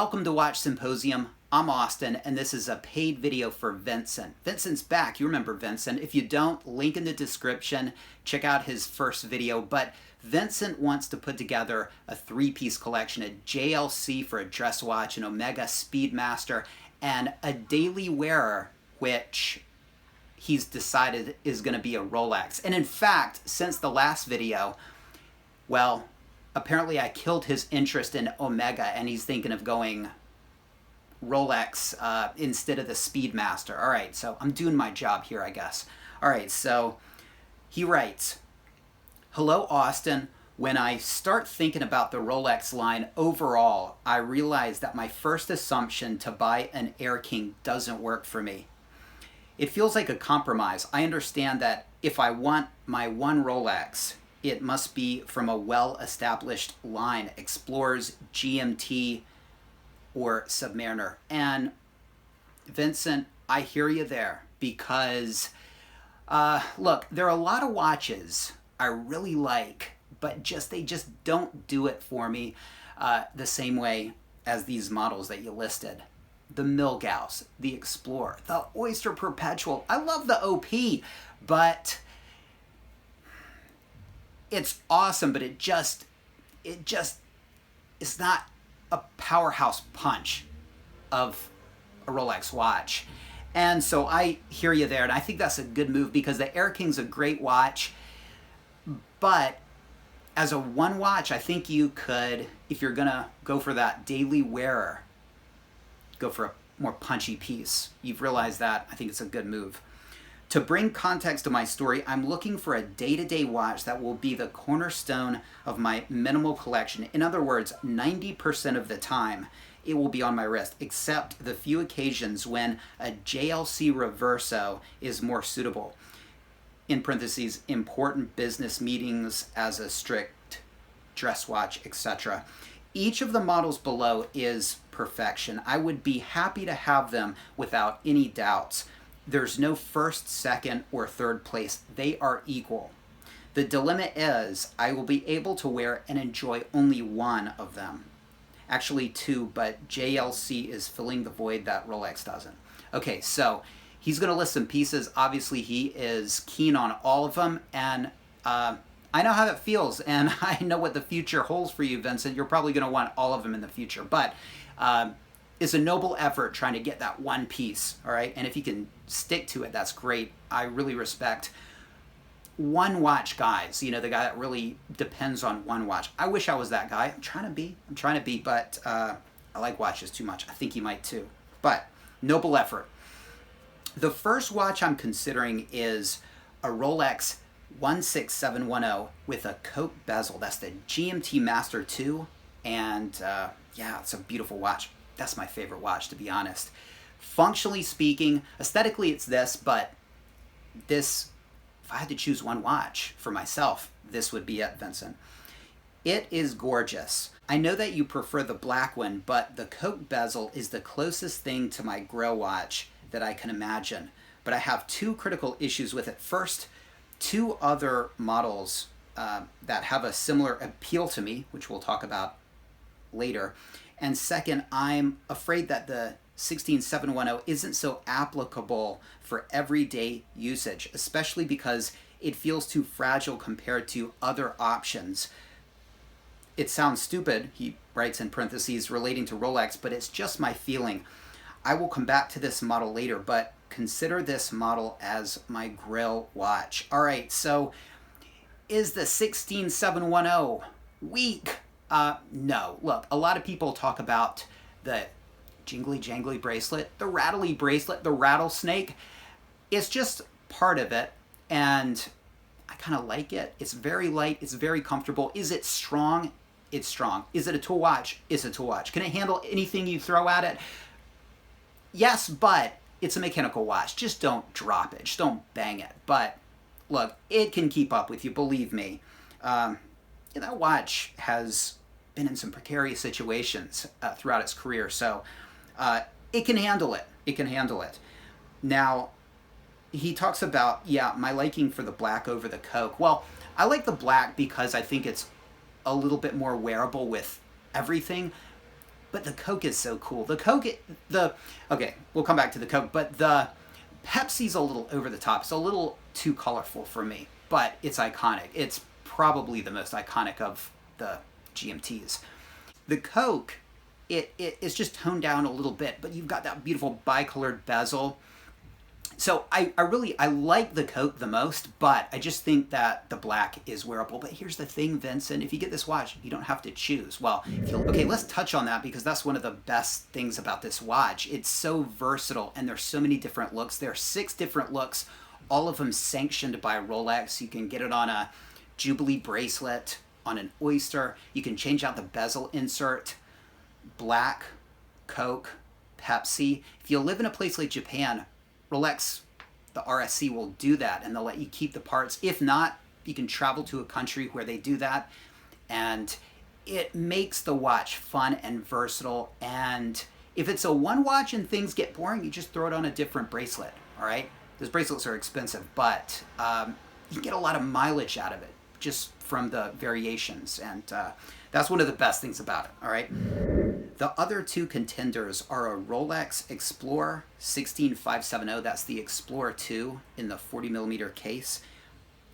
Welcome to Watch Symposium. I'm Austin, and this is a paid video for Vincent. Vincent's back. You remember Vincent. If you don't, link in the description. Check out his first video. But Vincent wants to put together a three-piece collection, a JLC for a dress watch, an Omega Speedmaster, and a daily wearer, which he's decided is going to be a Rolex. And in fact, since the last video, well, apparently I killed his interest in Omega, and he's thinking of going Rolex instead of the Speedmaster. All right, so I'm doing my job here, I guess. All right, so he writes, "Hello, Austin. When I start thinking about the Rolex line overall, I realize that my first assumption to buy an Air King doesn't work for me. It feels like a compromise. I understand that if I want my one Rolex, it must be from a well-established line, Explorers, GMT, or Submariner." And Vincent, I hear you there, because look, there are a lot of watches I really like, but they just don't do it for me the same way as these models that you listed. The Milgauss, the Explorer, the Oyster Perpetual. I love the OP, but it's awesome, but it just is not a powerhouse punch of a Rolex watch. And so I hear you there, and I think that's a good move, because the Air King's a great watch, but as a one watch, I think you could, if you're gonna go for that daily wearer, go for a more punchy piece. You've realized that. I think it's a good move. To bring context to my story, I'm looking for a day-to-day watch that will be the cornerstone of my minimal collection. In other words, 90% of the time, it will be on my wrist, except the few occasions when a JLC Reverso is more suitable. In parentheses, important business meetings as a strict dress watch, etc. Each of the models below is perfection. I would be happy to have them without any doubts. There's no first, second, or third place. They are equal. The dilemma is I will be able to wear and enjoy only one of them. Actually two, but JLC is filling the void that Rolex doesn't. Okay, so he's going to list some pieces. Obviously, he is keen on all of them, and I know how that feels, and I know what the future holds for you, Vincent. You're probably going to want all of them in the future, but it's a noble effort trying to get that one piece, all right? And if you can stick to it, that's great. I really respect one watch guys, you know, the guy that really depends on one watch. I wish I was that guy. I'm trying to be, but I like watches too much. I think you might too, but noble effort. The first watch I'm considering is a Rolex 16710 with a Coke bezel. That's the GMT-Master II, and yeah, it's a beautiful watch. That's my favorite watch, to be honest. Functionally speaking, aesthetically it's this, but this, if I had to choose one watch for myself, this would be it, Vincent. It is gorgeous. I know that you prefer the black one, but the Coke bezel is the closest thing to my Grail watch that I can imagine. But I have two critical issues with it. First, two other models that have a similar appeal to me, which we'll talk about later. And second, I'm afraid that the 16710 isn't so applicable for everyday usage, especially because it feels too fragile compared to other options. It sounds stupid, he writes in parentheses, relating to Rolex, but it's just my feeling. I will come back to this model later, but consider this model as my Grail watch. All right, so is the 16710 weak? No. Look, a lot of people talk about the jingly-jangly bracelet, the rattly bracelet, the rattlesnake. It's just part of it, and I kind of like it. It's very light. It's very comfortable. Is it strong? It's strong. Is it a tool watch? It's a tool watch. Can it handle anything you throw at it? Yes, but it's a mechanical watch. Just don't drop it. Just don't bang it. But look, it can keep up with you, believe me. That watch has been in some precarious situations throughout its career, so it can handle it. It can handle it. Now, he talks about, yeah, my liking for the black over the Coke. Well, I like the black because I think it's a little bit more wearable with everything. But the Coke is so cool. The Coke, okay, we'll come back to the Coke, but the Pepsi's a little over the top. It's a little too colorful for me, but it's iconic. It's probably the most iconic of the GMTs. The Coke, it is just toned down a little bit, but you've got that beautiful bicolored bezel. So I like the Coke the most, but I just think that the black is wearable. But here's the thing, Vincent, if you get this watch, you don't have to choose. Well, okay, let's touch on that because that's one of the best things about this watch. It's so versatile and there's so many different looks. There are 6 different looks, all of them sanctioned by Rolex. You can get it on a Jubilee bracelet, on an Oyster. You can change out the bezel insert, black, Coke, Pepsi. If you live in a place like Japan, Rolex, the RSC will do that and they'll let you keep the parts. If not, you can travel to a country where they do that. And it makes the watch fun and versatile. And if it's a one watch and things get boring, you just throw it on a different bracelet, all right? Those bracelets are expensive, but you get a lot of mileage out of it just from the variations. And that's one of the best things about it, all right? The other 2 contenders are a Rolex Explorer 16570, that's the Explorer 2 in the 40mm case,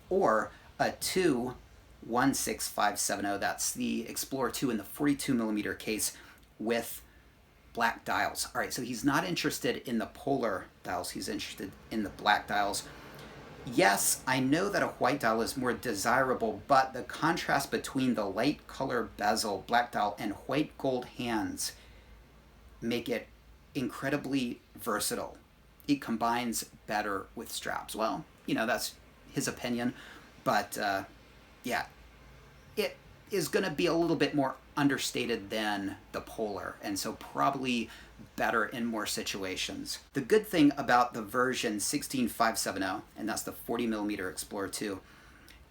or a 16570, that's the Explorer 2 in the 42mm case with black dials. All right, so he's not interested in the polar dials, he's interested in the black dials. Yes, I know that a white dial is more desirable, but the contrast between the light color bezel, black dial, and white gold hands make it incredibly versatile. It combines better with straps. Well, that's his opinion, but yeah, it is going to be a little bit more understated than the polar, and so probably better in more situations. The good thing about the version 16570, and that's the 40mm Explorer 2,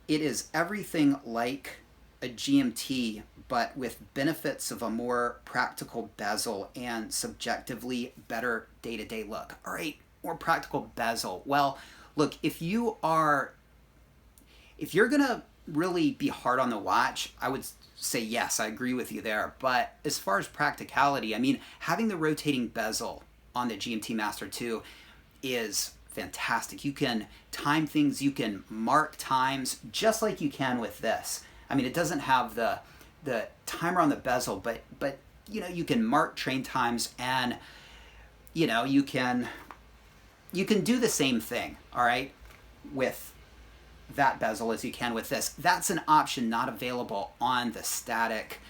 it is everything like a GMT, but with benefits of a more practical bezel and subjectively better day-to-day look. All right, more practical bezel. Well, look, if you're gonna really be hard on the watch, I would say yes, I agree with you there. But as far as practicality, I mean, having the rotating bezel on the GMT-Master II is fantastic. You can time things, you can mark times, just like you can with this. I mean, it doesn't have the timer on the bezel, but you can mark train times, and you can do the same thing, all right, with that bezel as you can with this. That's an option not available on the static,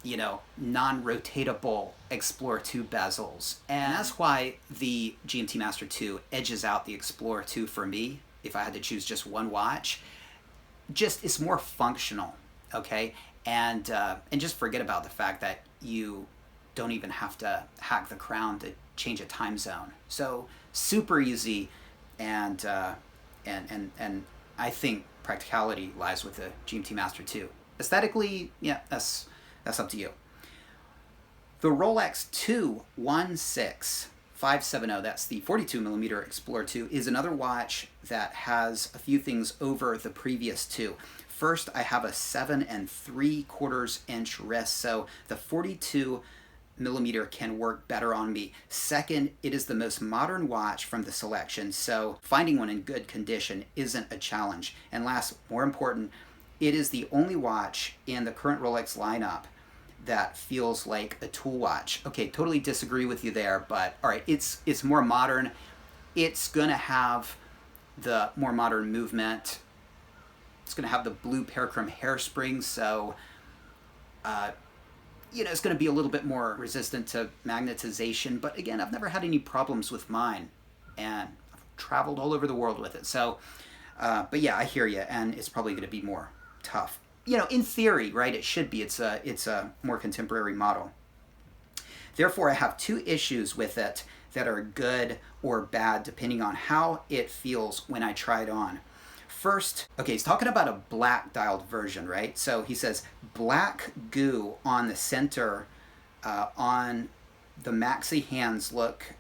non-rotatable Explorer 2 bezels. And that's why the GMT-Master II edges out the Explorer 2 for me, if I had to choose just one watch. Just, it's more functional, okay? And just forget about the fact that you don't even have to hack the crown to change a time zone. So super easy, and I think practicality lies with the GMT-Master II. Aesthetically, yeah, that's up to you. The Rolex 16570, that's the 42mm Explorer 2, is another watch that has a few things over the previous 2. First, I have a 7 3/4 inch wrist, so the 42mm can work better on me. Second, it is the most modern watch from the selection, so finding one in good condition isn't a challenge. And last, more important, it is the only watch in the current Rolex lineup that feels like a tool watch. Okay, totally disagree with you there, but all right, it's more modern. It's gonna have the more modern movement. It's gonna have the blue parachrome hairspring, so it's going to be a little bit more resistant to magnetization. But again, I've never had any problems with mine, and I've traveled all over the world with it. So, but yeah, I hear you, and it's probably going to be more tough. In theory, right? It should be. It's a more contemporary model. Therefore, I have 2 issues with it that are good or bad depending on how it feels when I try it on. First, okay, he's talking about a black dialed version, right? So he says black goo on the center on the maxi hands look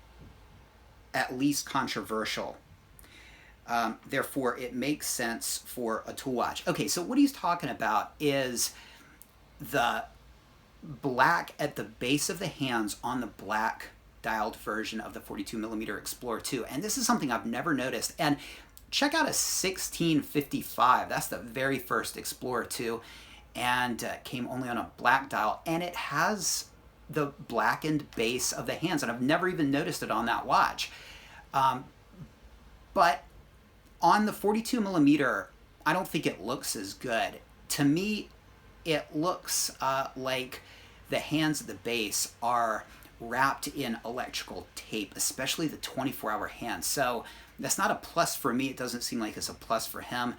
at least controversial. Therefore, it makes sense for a tool watch. Okay, so what he's talking about is the black at the base of the hands on the black dialed version of the 42 millimeter Explorer 2. And this is something I've never noticed. And check out a 1655. That's the very first Explorer 2, and came only on a black dial. And it has the blackened base of the hands, and I've never even noticed it on that watch. But on the 42 millimeter, I don't think it looks as good. To me, it looks like the hands at the base are wrapped in electrical tape, especially the 24-hour hand. So that's not a plus for me. It doesn't seem like it's a plus for him.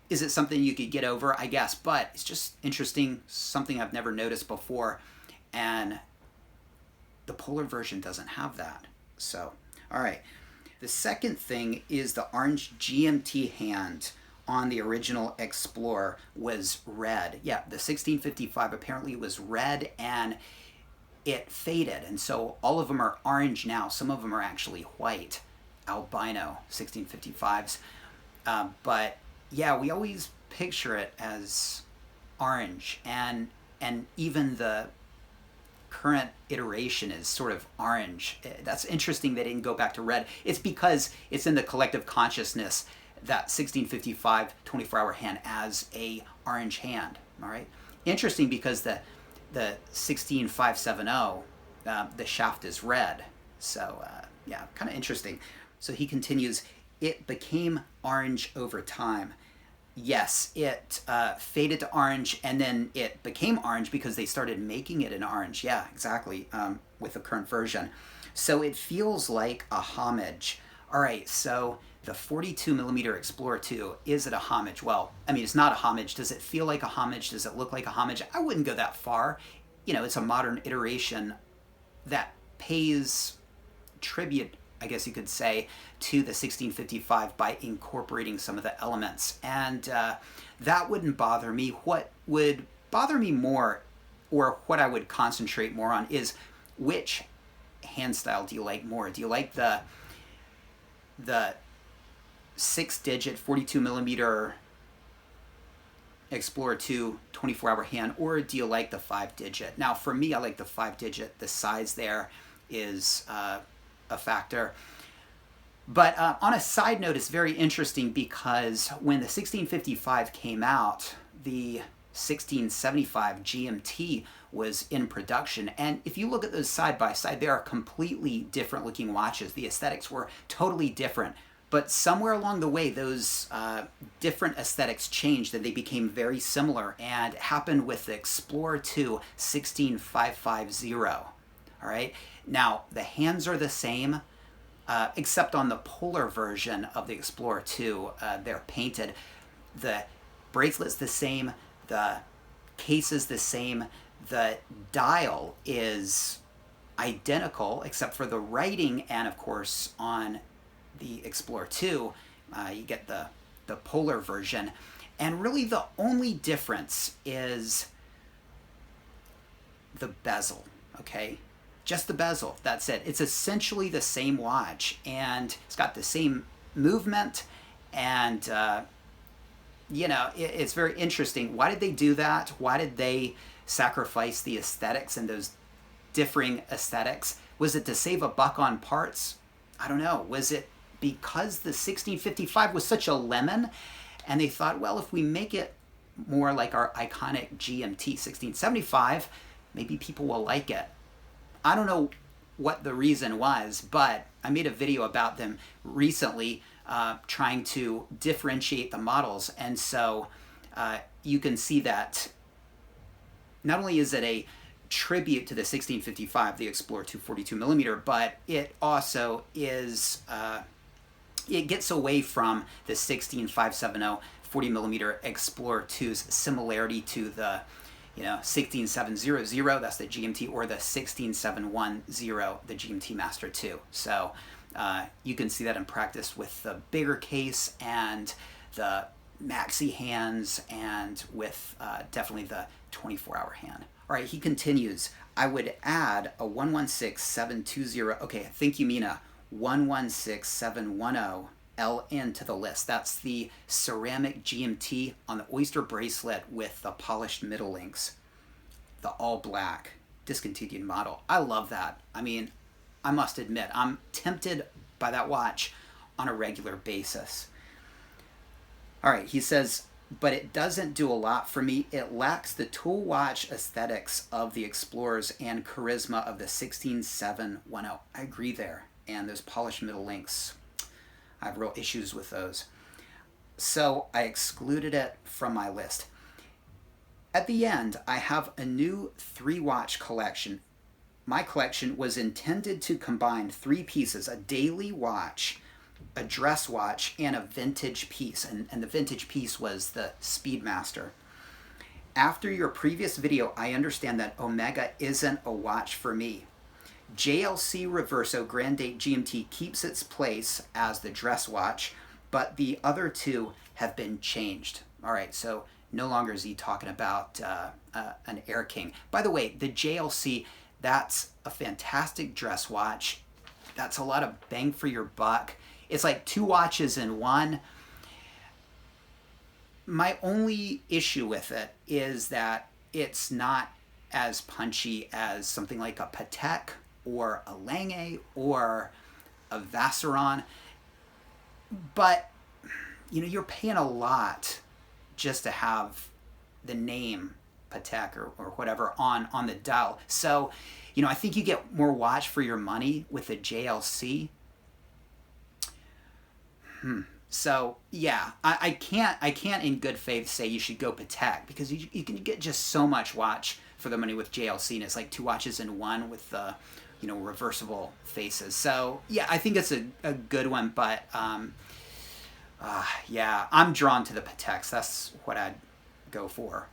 Is it something you could get over? I guess, but it's just interesting, something I've never noticed before. And the Polar version doesn't have that. So, all right. The second thing is the orange GMT hand on the original Explorer was red. Yeah, the 1655 apparently was red, and it faded. And so all of them are orange now. Some of them are actually white, albino 1655s. But yeah, we always picture it as orange, and even the current iteration is sort of orange. That's interesting they didn't go back to red. It's because it's in the collective consciousness that 1655 24-hour hand as a orange hand. All right, interesting, because the 16570 the shaft is red. So yeah, kind of interesting. So he continues, it became orange over time. Yes, it faded to orange, and then it became orange because they started making it in orange. Yeah, exactly, with the current version. So it feels like a homage. All right, so the 42 millimeter Explorer 2, is it a homage? Well, I mean, it's not a homage. Does it feel like a homage? Does it look like a homage? I wouldn't go that far. You know, it's a modern iteration that pays tribute, I guess you could say, to the 1655 by incorporating some of the elements. And that wouldn't bother me. What would bother me more, or what I would concentrate more on, is which hand style do you like more? Do you like the 6-digit 42 millimeter Explorer 2 24-hour hand, or do you like the 5-digit? Now, for me, I like the 5-digit. The size there is a factor. But on a side note, it's very interesting because when the 1655 came out, the 1675 GMT was in production. And if you look at those side by side, they are completely different looking watches. The aesthetics were totally different. But somewhere along the way, those different aesthetics changed and they became very similar. And it happened with the Explorer 2 16550. All right. Now, the hands are the same, except on the Polar version of the Explorer 2, they're painted. The bracelet's the same, the case is the same, the dial is identical, except for the writing, and of course on the Explorer 2, you get the Polar version. And really the only difference is the bezel, okay? Just the bezel, that's it. It's essentially the same watch, and it's got the same movement, and you know, it's very interesting. Why did they do that? Why did they sacrifice the aesthetics and those differing aesthetics? Was it to save a buck on parts? I don't know. Was it because the 1655 was such a lemon, and they thought, well, if we make it more like our iconic GMT 1675, maybe people will like it. I don't know what the reason was, but I made a video about them recently, trying to differentiate the models. And so you can see that not only is it a tribute to the 1655, the Explorer 242 millimeter, but it also is, it gets away from the 16570 40 millimeter Explorer 2's similarity to the 16700, that's the GMT, or the 16710, the GMT-Master II. So you can see that in practice with the bigger case and the maxi hands, and with definitely the 24-hour hand. All right, he continues, I would add a 116720, okay, I think you mean a 116710 LN to the list. That's the ceramic GMT on the oyster bracelet with the polished middle links. the all black discontinued model. I love that. I mean, I must admit, I'm tempted by that watch on a regular basis. All right, he says, but it doesn't do a lot for me. It lacks the tool watch aesthetics of the Explorers and charisma of the 16710. I agree there. And those polished middle links, I have real issues with those. So I excluded it from my list. At the end, I have a new 3-watch collection. My collection was intended to combine 3 pieces: a daily watch, a dress watch, and a vintage piece. And the vintage piece was the Speedmaster. After your previous video, I understand that Omega isn't a watch for me. JLC Reverso Grand Date GMT keeps its place as the dress watch, but the other 2 have been changed. All right, so no longer is he talking about an Air King. By the way, the JLC, that's a fantastic dress watch. That's a lot of bang for your buck. It's like 2 watches in one. My only issue with it is that it's not as punchy as something like a Patek or a Lange or a Vacheron. But, you know, you're paying a lot just to have the name Patek or whatever on the dial. So, you know, I think you get more watch for your money with the JLC. So yeah, I can't in good faith say you should go Patek, because you can get just so much watch for the money with JLC, and it's like 2 watches in one with the, you know, reversible faces. So yeah, I think it's a good one, but yeah, I'm drawn to the Pateks. That's what I'd go for.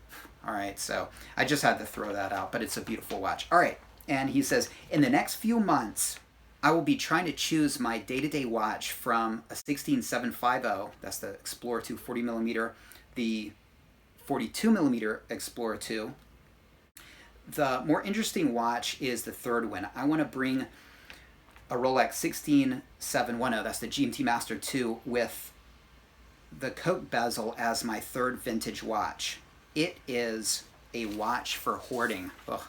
All right, so I just had to throw that out, but it's a beautiful watch. All right, and he says, in the next few months, I will be trying to choose my day-to-day watch from a 16750, that's the Explorer 2 40mm, the 42mm Explorer 2. The more interesting watch is the third one. I want to bring a Rolex 16710, that's the GMT-Master II, with the Coke bezel as my third vintage watch. It is a watch for hoarding. Ugh,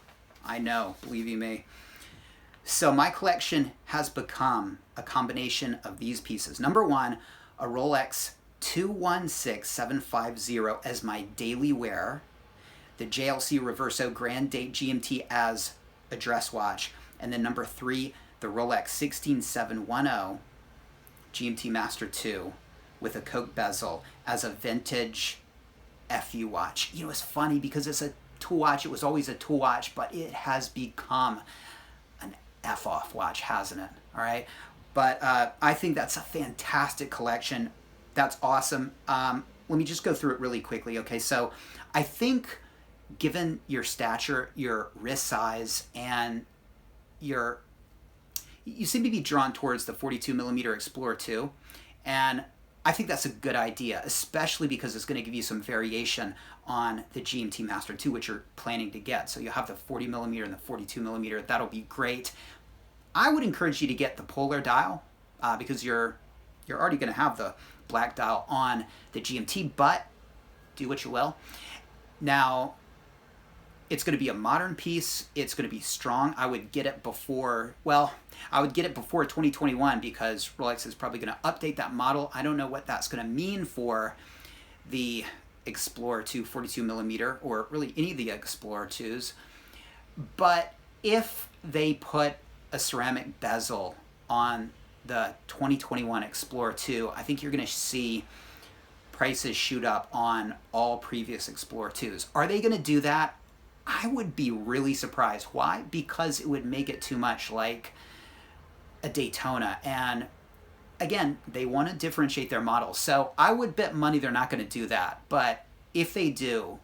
I know, believe you me. So my collection has become a combination of these pieces. Number 1, a Rolex 216750 as my daily wear, the JLC Reverso Grand Date GMT as a dress watch, and then number 3, the Rolex 16710 GMT-Master II with a Coke bezel as a vintage FU watch. You know, it's funny because it's a tool watch. It was always a tool watch, but it has become an F-off watch, hasn't it? All right. But I think that's a fantastic collection. That's awesome. Let me just go through it really quickly. Okay, so I think given your stature, your wrist size, and you seem to be drawn towards the 42mm Explorer 2. And I think that's a good idea, especially because it's going to give you some variation on the GMT-Master II, which you're planning to get. So you'll have the 40mm and the 42mm. That'll be great. I would encourage you to get the polar dial because you're already going to have the black dial on the GMT, but do what you will. Now, it's going to be a modern piece. It's going to be strong. I would get it before, I would get it before 2021 because Rolex is probably going to update that model. I don't know what that's going to mean for the Explorer 2 42mm or really any of the Explorer 2s. But if they put a ceramic bezel on the 2021 Explorer 2, I think you're going to see prices shoot up on all previous Explorer 2s. Are they going to do that? I would be really surprised. Why? Because it would make it too much like a Daytona. And again, they want to differentiate their models. So I would bet money they're not going to do that. But if they do,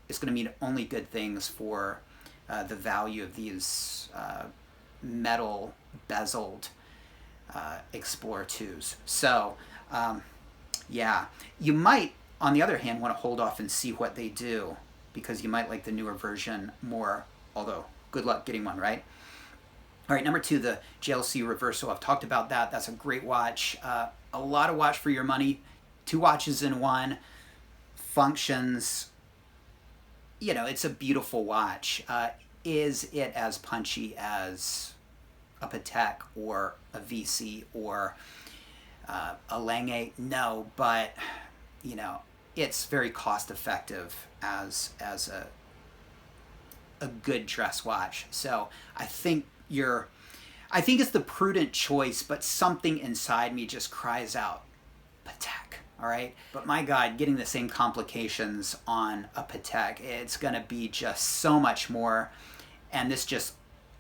it's going to mean only good things for the value of these metal bezeled Explorer 2s. So yeah, you might, on the other hand, want to hold off and see what they do, because you might like the newer version more, although good luck getting one, right? All right, number 2, the JLC Reverso. I've talked about that. That's a great watch. A lot of watch for your money. 2 watches in one. Functions. you know, it's a beautiful watch. Is it as punchy as a Patek or a VC or a Lange? No, but you know, it's very cost effective as a good dress watch. So I think it's the prudent choice, but something inside me just cries out Patek. All right, but my God, getting the same complications on a Patek, it's gonna be just so much more, and this just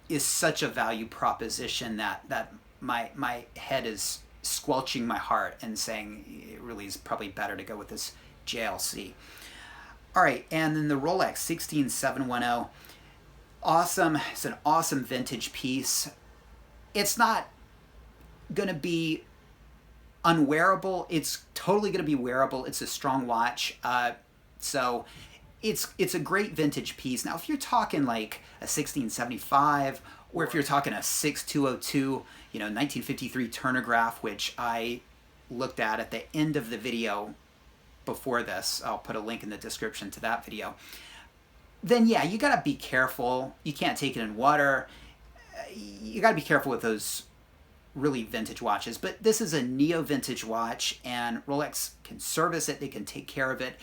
is such a value proposition that my head is squelching my heart and saying it really is probably better to go with this JLC. All right, and then the Rolex 16710, awesome. It's an awesome vintage piece. It's not gonna be unwearable. It's totally going to be wearable. It's a strong watch. So it's a great vintage piece. Now, if you're talking like a 1675, or if you're talking a 6202, you know, 1953 Turnograph, which I looked at the end of the video before this, I'll put a link in the description to that video, then yeah, you got to be careful. You can't take it in water. You got to be careful with those really vintage watches, but this is a neo-vintage watch, and Rolex can service it. They can take care of it.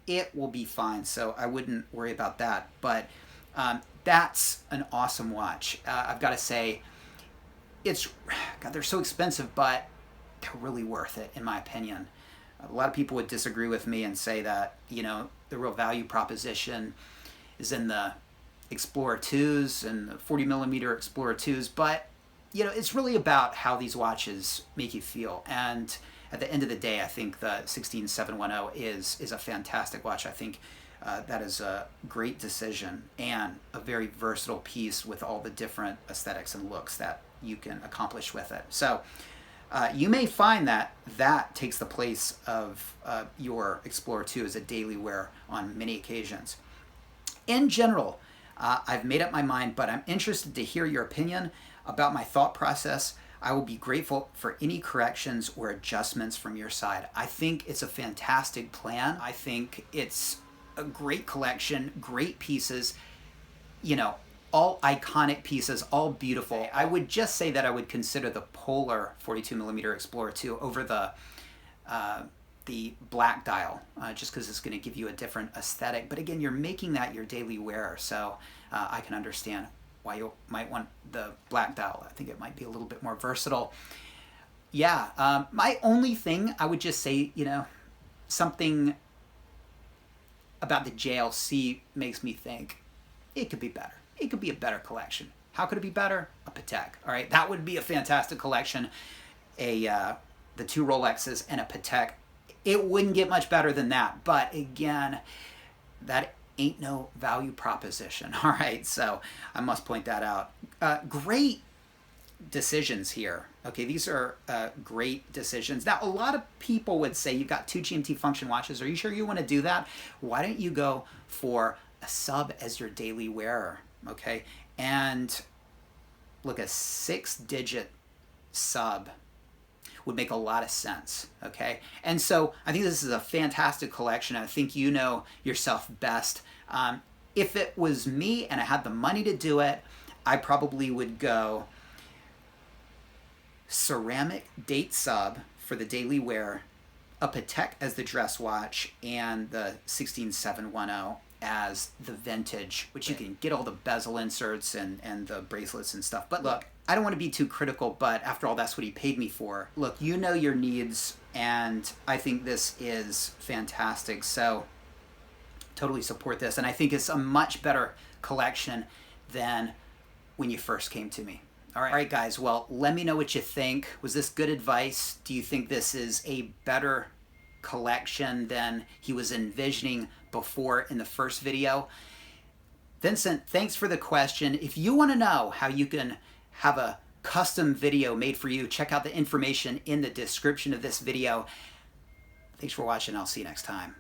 It will be fine, so I wouldn't worry about that. But that's an awesome watch. I've got to say, God, they're so expensive, but they're really worth it, in my opinion. A lot of people would disagree with me and say that, you know, the real value proposition is in the Explorer 2s and the 40mm Explorer 2s, but you know, it's really about how these watches make you feel. And at the end of the day, I think the 16710 is a fantastic watch. I think that is a great decision and a very versatile piece with all the different aesthetics and looks that you can accomplish with it. So you may find that takes the place of your Explorer 2 as a daily wear on many occasions. In general, I've made up my mind, but I'm interested to hear your opinion about my thought process. I will be grateful for any corrections or adjustments from your side. I think it's a fantastic plan. I think it's a great collection, great pieces, you know, all iconic pieces, all beautiful. I would just say that I would consider the Polar 42mm Explorer 2 over the black dial, just because it's going to give you a different aesthetic. But again, you're making that your daily wear, so I can understand why you might want the black dial. I think it might be a little bit more versatile. Yeah, my only thing, I would just say, you know, something about the JLC makes me think it could be better. It could be a better collection. How could it be better? A Patek. All right, that would be a fantastic collection. The two Rolexes and a Patek. It wouldn't get much better than that. But again, that ain't no value proposition. All right, so I must point that out. Great decisions here. Okay, these are great decisions. Now, a lot of people would say, you've got two GMT function watches. Are you sure you want to do that? Why don't you go for a sub as your daily wearer? Okay, and look, a 6-digit sub would make a lot of sense, okay? And so I think this is a fantastic collection. I think you know yourself best. If it was me and I had the money to do it, I probably would go ceramic date sub for the daily wear, a Patek as the dress watch, and the 16710 as the vintage, which you can get all the bezel inserts and the bracelets and stuff. But look, I don't want to be too critical, but after all, that's what he paid me for. Look, you know your needs, and I think this is fantastic. So totally support this, and I think it's a much better collection than when you first came to me. All right, guys, well, let me know what you think. Was this good advice? Do you think this is a better collection than he was envisioning before in the first video? Vincent, thanks for the question. If you want to know how you can have a custom video made for you, check out the information in the description of this video. Thanks for watching. I'll see you next time.